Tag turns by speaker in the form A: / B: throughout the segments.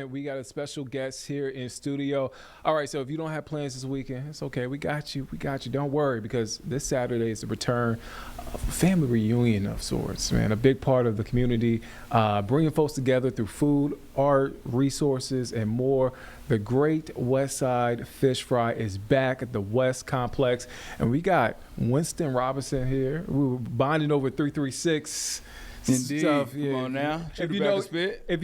A: We got a special guest here in studio. All right, so if you don't have plans this weekend, it's okay. We got you. We got you. Don't worry, because this Saturday is the return of a family reunion of sorts, man. A big part of the community, bringing folks together through food, art, resources, and more. The Great Westside Fish Fry is back at the West Complex, and we got Winston Robinson here. We were bonding over 336.
B: Indeed.
A: Stuff, yeah.
B: Come on now.
A: If you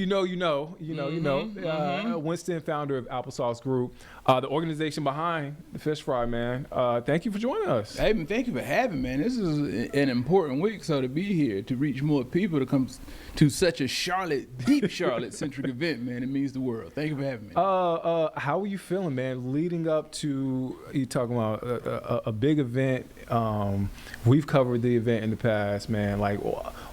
A: know, you know. Winston, founder of Applesauce Group, the organization behind the Fish Fry, man. Thank you for joining us.
B: Hey, man, thank you for having me, man. This is an important week, so to be here, to reach more people, to come to such a deep Charlotte-centric event, man, it means the world. Thank you for having me.
A: How are you feeling, man, leading up to, you talking about a big event? We've covered the event in the past, man. Like,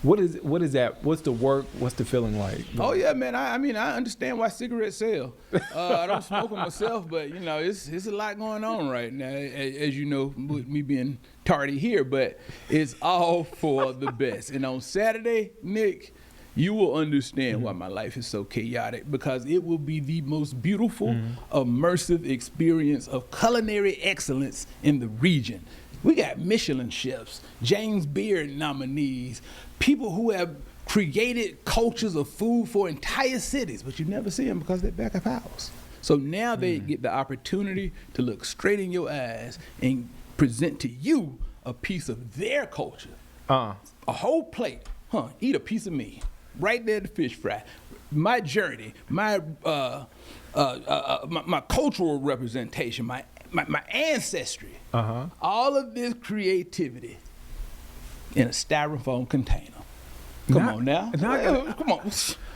A: what is that? What's the work? What's the feeling like?
B: Oh yeah, man. I mean, I understand why cigarettes sell. I don't smoke them myself, but you know, it's a lot going on right now, as you know, with me being tardy here. But it's all for the best. And on Saturday, Nick, you will understand why my life is so chaotic, because it will be the most beautiful, immersive experience of culinary excellence in the region. We got Michelin chefs, James Beard nominees, people who have created cultures of food for entire cities, but you never see them because they're back of house. So now they get the opportunity to look straight in your eyes and present to you a piece of their culture. A whole plate, eat a piece of me. Right there at the fish fry. My journey, my cultural representation, my ancestry, all of this creativity in a styrofoam container. Come on now. Come on.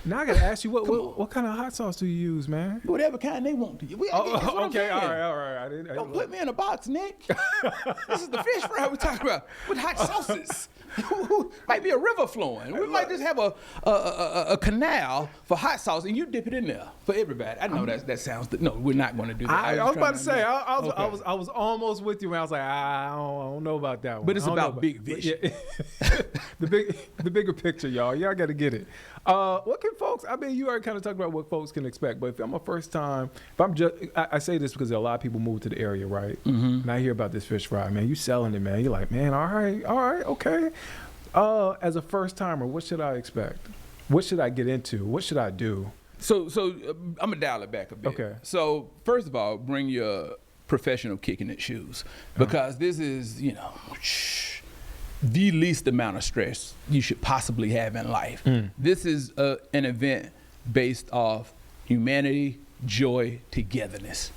A: Now I gotta ask you, what kind of hot sauce do you use, man?
B: Whatever kind they want to use.
A: Okay, all right.
B: Don't put me in a box, Nick. This is the fish fry we're talking about with hot sauces. Might be a river flowing. We might just have a canal for hot sauce, and you dip it in there for everybody. I know that sounds. No, we're not going to do that.
A: I was about to say. I was almost with you when I was like, I don't know about that one.
B: But it's about big vision.
A: Yeah. the bigger picture, y'all. Y'all got to get it. What can folks? I mean, you already kind of talked about what folks can expect. But if I'm a first time, I say this because a lot of people move to the area, right? And I hear about this fish fry, man. You selling it, man. You're like, man, all right, okay. As a first timer, what should I expect? What should I get into? What should I do?
B: So I'm gonna dial it back a bit.
A: Okay.
B: So first of all, bring your professional kicking it shoes, because this is, the least amount of stress you should possibly have in life. This is an event based off humanity, joy, togetherness.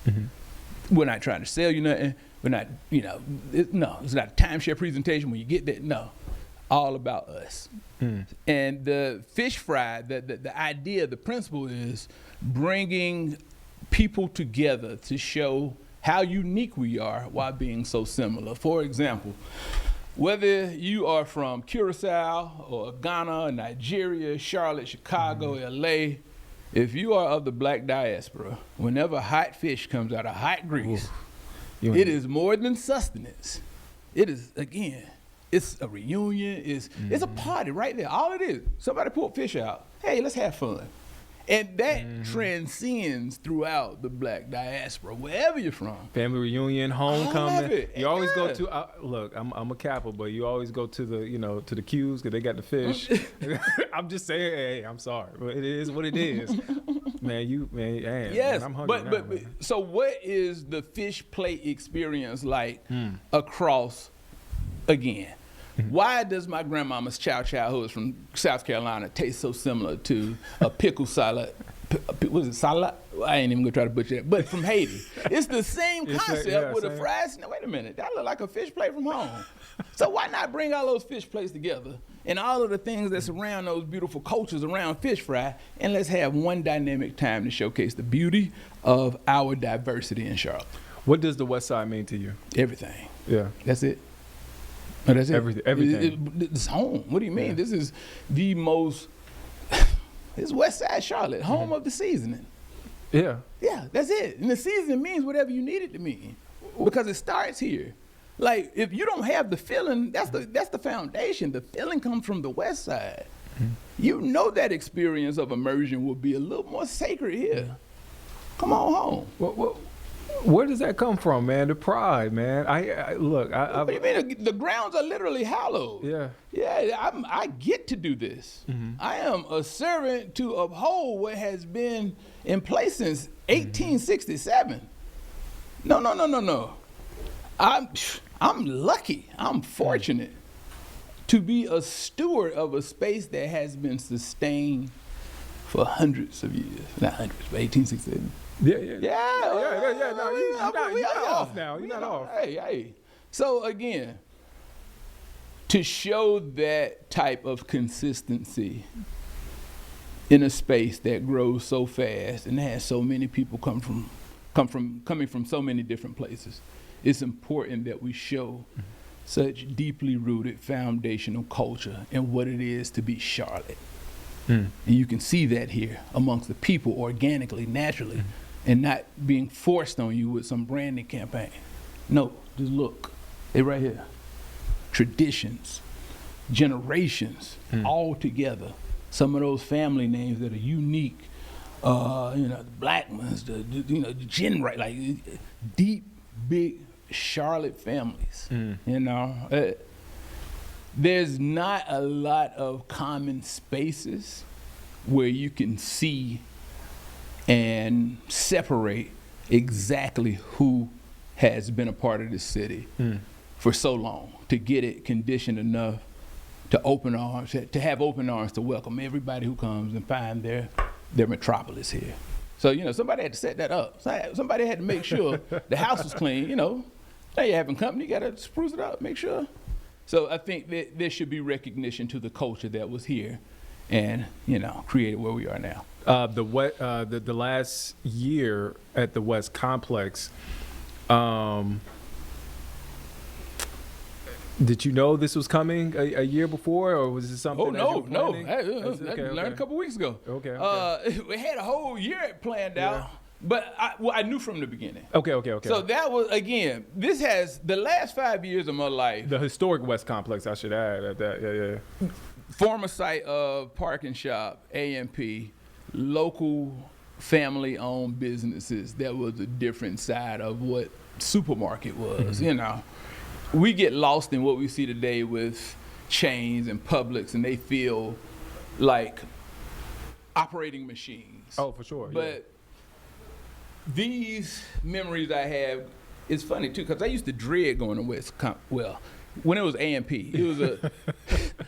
B: We're not trying to sell you nothing. We're not, it's not a timeshare presentation when you get there. No, all about us. And the fish fry, the idea, the principle is bringing people together to show how unique we are while being so similar. For example, whether you are from Curacao or Ghana, Nigeria, Charlotte, Chicago, LA, if you are of the black diaspora, whenever hot fish comes out of hot grease, it is more than sustenance. It is, again, it's a reunion. It's a party right there. All it is, somebody pulled fish out. Hey, let's have fun. And that transcends throughout the black diaspora, wherever you're from.
A: Family reunion, homecoming. You always go
B: Yeah.
A: to. Look, I'm a Kappa, but you always go to the to the queues because they got the fish. I'm just saying, hey, I'm sorry, but it is what it is, man.
B: Yes,
A: man, I'm hungry now,
B: but
A: man.
B: so what is the fish plate experience like across? Again, why does my grandmama's chow chow, who is from South Carolina, taste so similar to a pickle salad? Was it salad? I ain't even gonna try to butcher that. But from Haiti, it's the same concept with a fries. Now, wait a minute, that look like a fish plate from home. So why not bring all those fish plates together and all of the things that surround those beautiful cultures around fish fry, and let's have one dynamic time to showcase the beauty of our diversity in Charlotte.
A: What does the West Side mean to you?
B: Everything.
A: Yeah,
B: That's it. No, that's
A: everything.
B: It's home. What do you mean? Yeah. This is the most. It's West Side Charlotte, home of the seasoning.
A: Yeah.
B: Yeah, that's it. And the seasoning means whatever you need it to mean, because it starts here. Like, if you don't have the feeling, that's the foundation. The feeling comes from the West Side. you know that experience of immersion will be a little more sacred here. Come on home.
A: Where does that come from, man? The pride, man. Look.
B: What do you mean? The grounds are literally hallowed.
A: Yeah.
B: Yeah, I get to do this. I am a servant to uphold what has been in place since 1867. No. I'm lucky. I'm fortunate to be a steward of a space that has been sustained for hundreds of years. Not hundreds, but 1867.
A: Yeah. No, you're not off now. You're not off.
B: Hey. So again, to show that type of consistency in a space that grows so fast and has so many people coming from so many different places, it's important that we show such deeply rooted foundational culture and what it is to be Charlotte. And you can see that here amongst the people organically, naturally, and not being forced on you with some branding campaign. No, just look. They're right here. Traditions, generations, all together. Some of those family names that are unique, the black ones, the Jenright, like deep, big Charlotte families. There's not a lot of common spaces where you can see and separate exactly who has been a part of this city for so long, to get it conditioned enough to open arms, to have open arms to welcome everybody who comes and find their metropolis here. So, somebody had to set that up. Somebody had to make sure the house was clean, Now you're having company, you gotta spruce it up, make sure. So I think that there should be recognition to the culture that was here and, created where we are now.
A: The last year at the West Complex, did you know this was coming a year before, or was it something?
B: No.
A: Okay.
B: Learned a couple weeks ago.
A: Okay.
B: We had a whole year planned out, but I knew from the beginning.
A: Okay.
B: So that was, again, this has the last 5 years of my life.
A: The historic West Complex, I should add at that. Yeah.
B: Former site of Park and Shop, A&P, local family-owned businesses. That was a different side of what supermarket was, We get lost in what we see today with chains and Publix, and they feel like operating machines.
A: Oh, for sure.
B: But these memories I have, it's funny too, because I used to dread going to when it was A&P. It was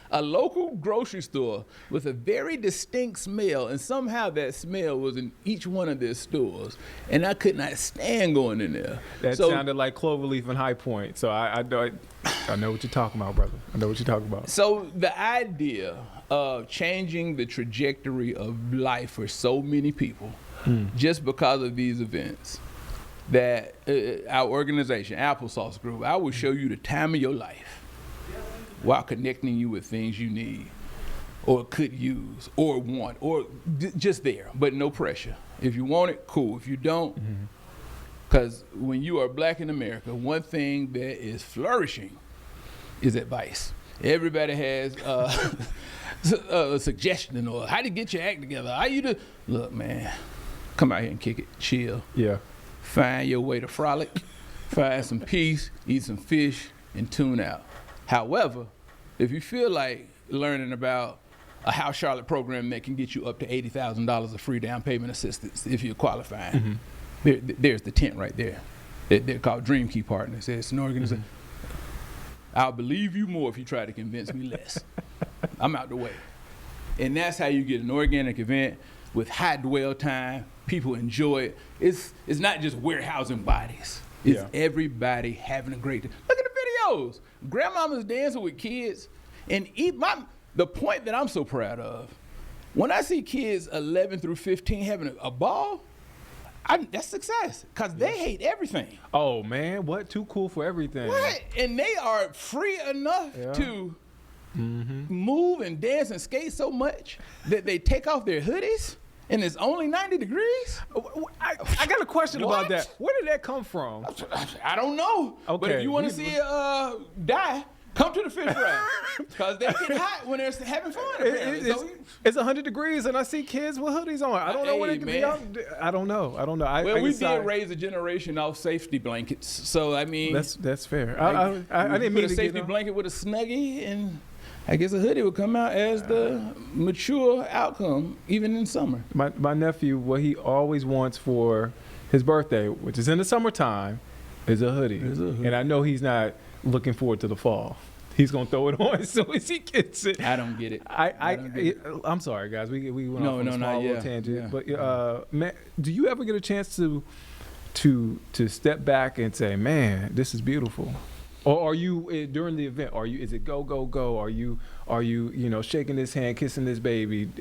B: a local grocery store with a very distinct smell, and somehow that smell was in each one of their stores, and I could not stand going in there.
A: That sounded like Cloverleaf and High Point, so I know what you're talking about, brother. I know what you're talking about.
B: So the idea of changing the trajectory of life for so many people just because of these events, that our organization, Applesauce Group, I will show you the time of your life while connecting you with things you need or could use or want or just there, but no pressure. If you want it, cool. If you don't, because when you are black in America, one thing that is flourishing is advice. Everybody has a suggestion or how to get your act together. How you do? Look, man, come out here and kick it, chill.
A: Yeah.
B: Find your way to frolic, find some peace, eat some fish, and tune out. However, if you feel like learning about a House Charlotte program that can get you up to $80,000 of free down payment assistance if you're qualifying, there's the tent right there. They're called Dream Key Partners. It's an organization. I'll believe you more if you try to convince me less. I'm out the way. And that's how you get an organic event with high dwell time. People enjoy it. It's not just warehousing bodies. It's everybody having a great day. Look at the videos. Grandmama's dancing with kids. And the point that I'm so proud of, when I see kids 11 through 15 having a ball, that's success, because they hate everything.
A: Oh, man, what? Too cool for everything.
B: What? And they are free enough to move and dance and skate so much that they take off their hoodies and it's only 90 degrees?
A: I got a question about that. Where did that come from?
B: I don't know.
A: Okay,
B: but if you want to see it die, come to the fish fry because they get hot when they're having fun. Apparently.
A: It's 100 degrees, and I see kids with hoodies on. I don't know what it could be. I don't know.
B: Well, we did raise a generation off safety blankets, so I mean,
A: that's fair. I didn't mean
B: put a safety blanket with a snuggie, and I guess a hoodie would come out as the mature outcome, even in summer.
A: My nephew, what he always wants for his birthday, which is in the summertime, is a hoodie. And I know he's not looking forward to the fall. He's gonna throw it on as soon as he gets it.
B: I don't get it.
A: I'm sorry, guys. We went off on a small little tangent.
B: Yeah.
A: But man, do you ever get a chance to step back and say, "Man, this is beautiful"? Or are you during the event? Is it go go go? Are you shaking his hand, kissing this baby? In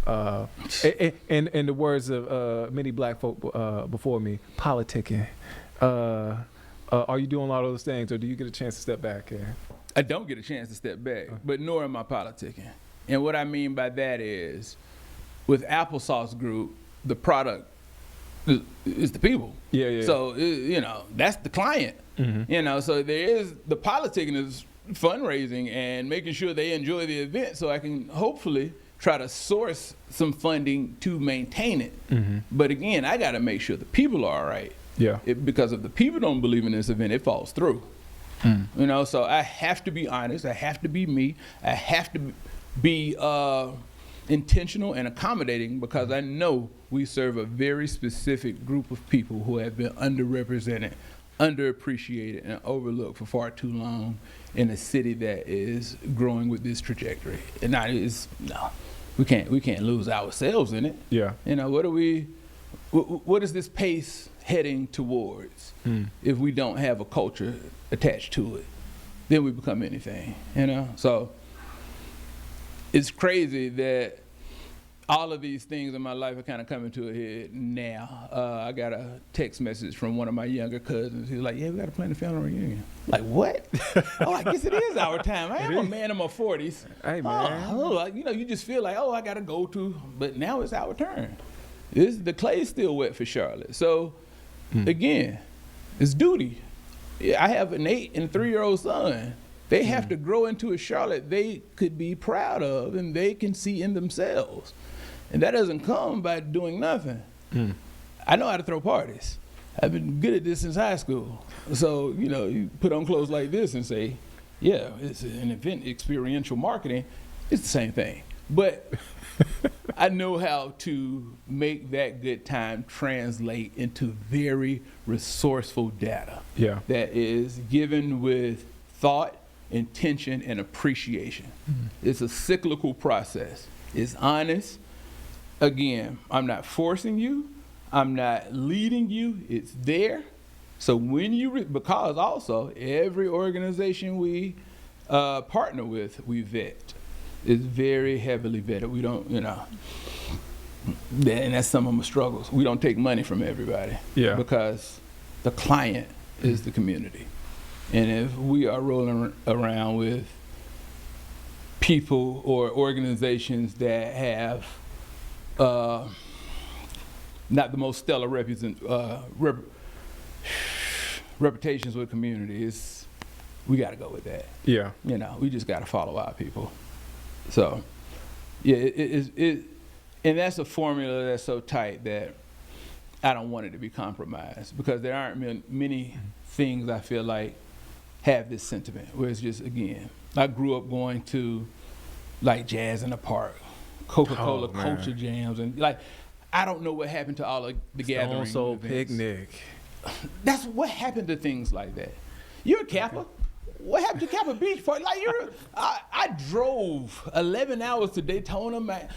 A: the words of many black folk before me, politicking. Are you doing a lot of those things, or do you get a chance to step back here?
B: I don't get a chance to step back, but nor am I politicking. And what I mean by that is, with Applesauce Group, the product is the people.
A: Yeah.
B: So that's the client. Mm-hmm. So there is the politicking is fundraising and making sure they enjoy the event, so I can hopefully try to source some funding to maintain it. Mm-hmm. But again, I got to make sure the people are all right.
A: Yeah.
B: Because if the people don't believe in this event, it falls through. So I have to be honest. I have to be me. I have to be intentional and accommodating, because I know we serve a very specific group of people who have been underrepresented, underappreciated, and overlooked for far too long in a city that is growing with this trajectory. And we can't lose ourselves in it.
A: Yeah.
B: What is this pace heading towards? If we don't have a culture attached to it, then we become anything, So it's crazy that all of these things in my life are kind of coming to a head now. I got a text message from one of my younger cousins. He's like, "Yeah, we got to plan the family reunion." Like, what? I guess it is our time. I am a man in my 40s.
A: Hey, man.
B: You just feel like, I got to go to, but now it's our turn. The clay's still wet for Charlotte. So, again, it's duty. I have an 8 and 3-year-old son. They have to grow into a Charlotte they could be proud of and they can see in themselves. And that doesn't come by doing nothing. I know how to throw parties. I've been good at this since high school. So, you put on clothes like this and say, yeah, it's an event, experiential marketing. It's the same thing. But I know how to make that good time translate into very resourceful data.
A: Yeah.
B: That is given with thought, intention, and appreciation. It's a cyclical process. It's honest. Again, I'm not forcing you. I'm not leading you. It's there. So when because also every organization we partner with, we vet. It's very heavily vetted. We don't, and that's some of my struggles. We don't take money from everybody.
A: Yeah.
B: Because the client is the community. And if we are rolling around with people or organizations that have not the most stellar reputations with communities, we got to go with that.
A: Yeah.
B: We just got to follow our people. So, yeah, and that's a formula that's so tight that I don't want it to be compromised, because there aren't many things I feel like have this sentiment, where it's just, again, I grew up going to like Jazz in the Park, Coca-Cola culture jams, and like, I don't know what happened to all of the gathering
A: Soul
B: events.
A: Picnic.
B: That's what happened to things like that. You're a Kappa. What happened to Kappa Beach Party? Like, I drove 11 hours to Daytona, man.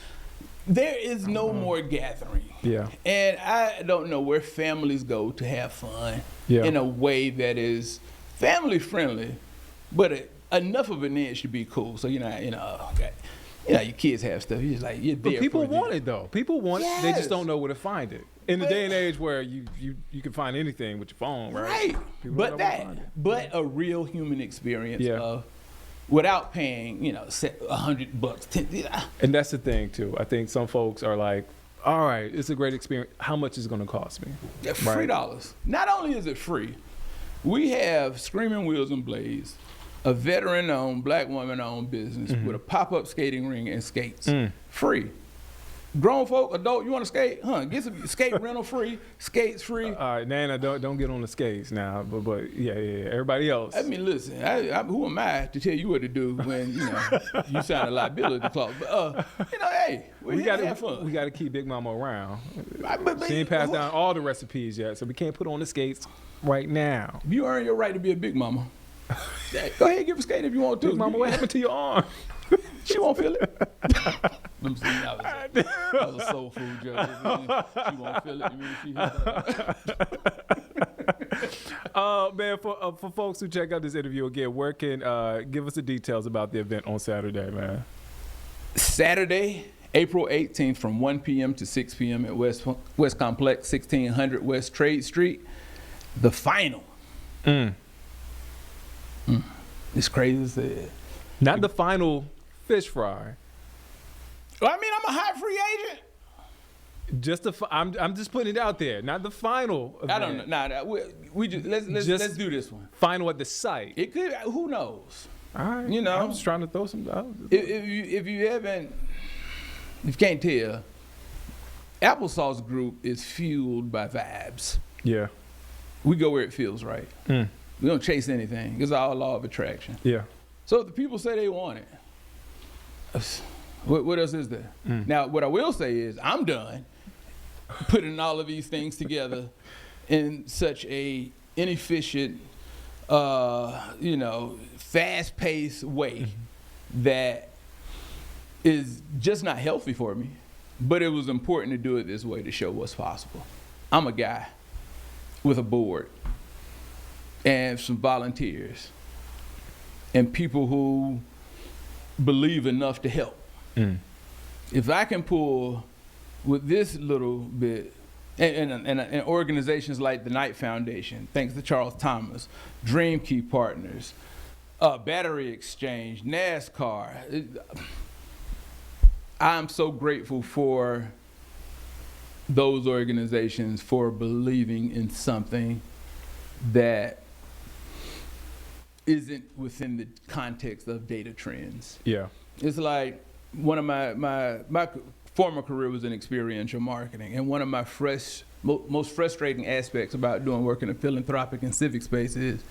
B: There is no more gathering.
A: Yeah.
B: And I don't know where families go to have fun in a way that is family friendly, but enough of an edge to be cool. So, your kids have stuff. You're just like, you're there.
A: But people want it, though. People want it. They just don't know where to find it. In the day and age where you can find anything with your phone, right?
B: Right. But a real human experience of, without paying, $100,
A: And that's the thing too. I think some folks are like, all right, it's a great experience. How much is it going to cost me?
B: $3. Not only is it free, we have Screaming Wheels and Blades a veteran-owned, black woman-owned business with a pop-up skating ring and skates, free. Grown folk, adult, you want to skate? Get some skate rental free, skates free.
A: All right, Nana, don't get on the skates now, but yeah, everybody else.
B: I mean, listen, who am I to tell you what to do when you sign a liability clause? But hey, we got to have fun.
A: We got to keep Big Mama around.
B: But
A: she ain't passed down all the recipes yet, so we can't put on the skates right now.
B: You earn your right to be a big mama. Go ahead, give a skate if you want to.
A: Big Mama, what happened to your arm?
B: She won't feel it. That was a soul food joke. She won't feel it. You mean she
A: man, for folks who check out this interview again, where can give us the details about the event on Saturday, man?
B: Saturday, April 18th from 1 p.m. to 6 p.m. at West Complex, 1600 West Trade Street. The final. It's crazy to say.
A: Not the final fish fry.
B: Well, I mean, I'm a hot free agent.
A: I'm just putting it out there. Not the final event.
B: I don't know. Nah, we just let's do this one.
A: Final at the site.
B: It could. Who knows?
A: All right.
B: I'm
A: just trying to throw some out.
B: If you can't tell, Applesauce Group is fueled by vibes.
A: Yeah.
B: We go where it feels right. We don't chase anything. It's our law of attraction.
A: Yeah.
B: So if the people say they want it, what else is there? Now, what I will say is I'm done putting all of these things together in such a inefficient, fast-paced way that is just not healthy for me. But it was important to do it this way to show what's possible. I'm a guy with a board and some volunteers and people who believe enough to help. If I can pull with this little bit, and organizations like the Knight Foundation, thanks to Charles Thomas, Dream Key Partners, Battery Exchange, NASCAR, I'm so grateful for those organizations for believing in something that isn't within the context of data trends.
A: Yeah.
B: It's like one of my former career was in experiential marketing, and one of my most frustrating aspects about doing work in a philanthropic and civic space is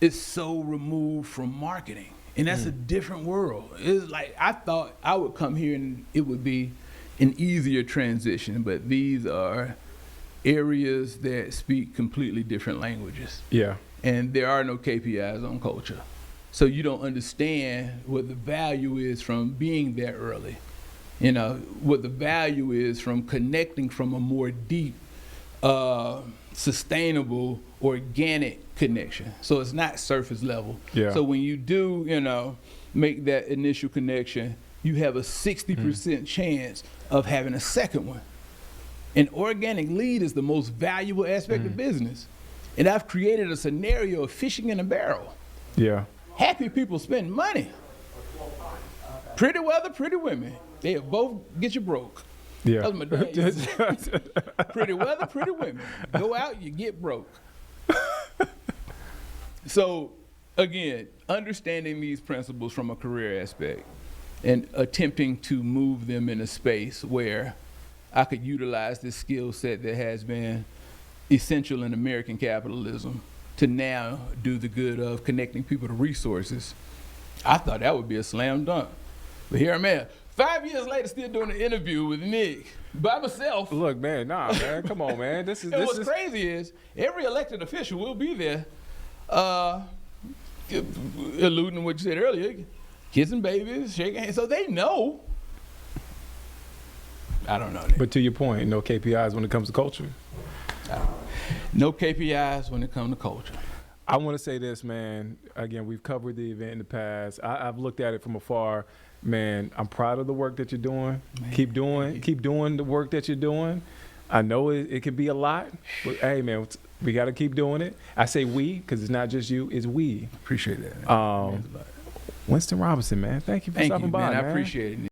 B: it's so removed from marketing, and that's a different world. It's like I thought I would come here and it would be an easier transition, but these are areas that speak completely different languages. Yeah. And there are no KPIs on culture. So you don't understand what the value is from being there early. What the value is from connecting from a more deep, sustainable, organic connection. So it's not surface level. Yeah. So when you do, make that initial connection, you have a 60% chance of having a second one. An organic lead is the most valuable aspect of business. And I've created a scenario of fishing in a barrel. Yeah. Happy people spend money. Pretty weather, pretty women. They both get you broke. Yeah. That was my dad. Pretty weather, pretty women. Go out, you get broke. So, again, understanding these principles from a career aspect and attempting to move them in a space where I could utilize this skill set that has been essential in American capitalism to now do the good of connecting people to resources. I thought that would be a slam dunk. But here I'm at, 5 years later, still doing an interview with Nick by myself.
A: Look, man, man, come on, man. What's
B: crazy is every elected official will be there, alluding to what you said earlier, kissing babies, shaking hands, so they know. I don't know. Nick.
A: But to your point, no KPIs when it comes to culture.
B: No KPIs when it comes to culture.
A: I want to say this, man. Again, we've covered the event in the past. I've looked at it from afar. Man, I'm proud of the work that you're doing. Man, keep doing the work that you're doing. I know it can be a lot, but hey, man, we got to keep doing it. I say we because it's not just you, it's we.
B: Appreciate that.
A: Winston Robinson, man. Thank you for stopping by, man.
B: I appreciate it.